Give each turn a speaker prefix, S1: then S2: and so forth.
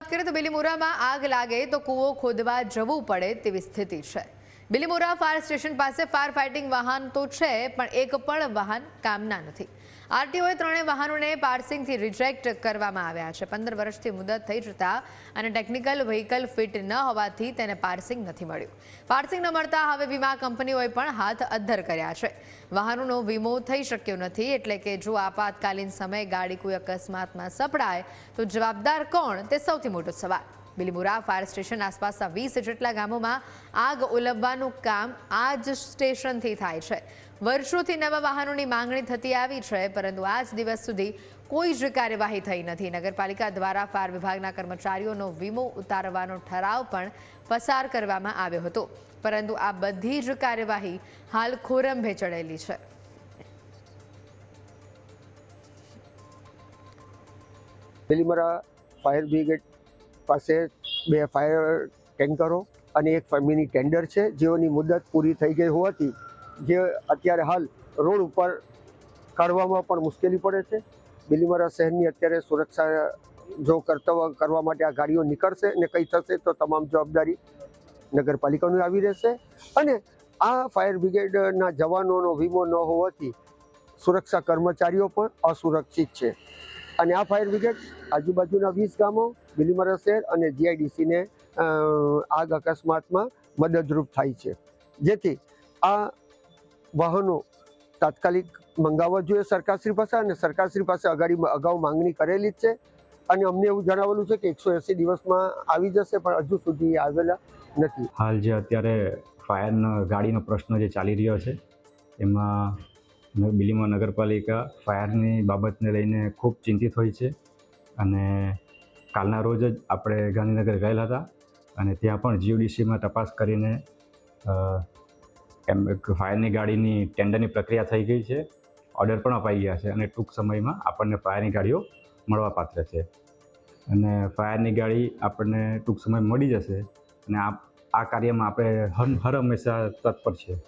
S1: વાત કરીએ તો બિલીમોરામાં આગ લાગે તો કૂવો ખોદવા જવું પડે તેવી સ્થિતિ છે। બિલીમોરા ફાયર સ્ટેશન પાસે ફાયર ફાઇટિંગ વાહન તો છે, પણ એક પણ વાહન કામના નથી। આરટીઓએ ત્રણેય વાહનોને પાર્સિંગથી રિજેક્ટ કરવામાં આવ્યા છે। 15 વર્ષથી મુદત થઈ જતા અને ટેકનિકલ વ્હીકલ ફિટ ન હોવાથી તેને પાર્સિંગ નથી મળ્યું। પાર્સિંગ ન મળતા હવે વીમા કંપનીઓએ પણ હાથ અદ્ધર કર્યા છે। વાહનોનો વીમો થઈ શક્યો નથી, એટલે કે જો આપાતકાલીન સમયે ગાડી કોઈ અકસ્માતમાં સપડાય તો જવાબદાર કોણ, તે સૌથી મોટો સવાલ। બિલીમોરા ફાયર સ્ટેશન આસપાસના 20 જેટલા ગામોમાં આગ ઓલવવાનું કામ આ જ સ્ટેશનથી થાય છે। વર્ષોથી નવા વાહનોની માંગણી થતી આવી છે, પરંતુ આજ દિવસ સુધી કોઈ જ કાર્યવાહી થઈ નથી। નગરપાલિકા દ્વારા ફાયર વિભાગના કર્મચારીઓનો વીમો ઉતારવાનો ઠરાવ પણ પસાર કરવામાં આવ્યો હતો, પરંતુ આ બધી જ કાર્યવાહી હાલ ખોરંભે ચડેલી છે।
S2: બિલીમોરા ફાયર બ્રિગેડ પાસે 2 ફાયર ટેન્કરો અને એક મિની ટેન્ડર છે, જેઓની મુદત પૂરી થઈ ગઈ હોવાથી જે અત્યારે હાલ રોડ ઉપર કાઢવામાં પણ મુશ્કેલી પડે છે। બિલીમોરા શહેરની અત્યારે સુરક્ષા જો કર્તવ્ય કરવા માટે આ ગાડીઓ નીકળશે અને કંઈ થશે તો તમામ જવાબદારી નગરપાલિકાની આવી રહેશે। અને આ ફાયર બ્રિગેડના જવાનોનો વીમો ન હોવાથી સુરક્ષા કર્મચારીઓ પણ અસુરક્ષિત છે। અને આ ફાયર બ્રિગેડ આજુબાજુના 20 ગામો, બિલીમોરા શહેર અને જીઆઈડીસીને આગ અકસ્માતમાં મદદરૂપ થાય છે, જેથી આ વાહનો તાત્કાલિક મંગાવવા જોઈએ સરકારશ્રી પાસે। અને સરકારશ્રી પાસે અગાઉ માંગણી કરેલી જ છે અને અમને એવું જણાવેલું છે કે 180 દિવસમાં આવી જશે, પણ હજુ સુધી આવેલા નથી।
S3: હાલ જે અત્યારે ફાયરનો ગાડીનો પ્રશ્ન જે ચાલી રહ્યો છે, એમાં બિલીમોરા નગરપાલિકા ફાયરની બાબતને લઈને ખૂબ ચિંતિત હોય છે। અને કાલના રોજ જ આપણે ગાંધીનગર ગયેલા હતા અને ત્યાં પણ જીયુડીસીમાં તપાસ કરીને ફાયરની ગાડીની ટેન્ડરની પ્રક્રિયા થઈ ગઈ છે, ઓર્ડર પણ અપાઈ ગયા છે અને ટૂંક સમયમાં આપણને ફાયરની ગાડીઓ મળવાપાત્ર છે। અને ફાયરની ગાડી આપણને ટૂંક સમય મળી જશે અને આ કાર્યમાં આપણે હર હંમેશા તત્પર છે।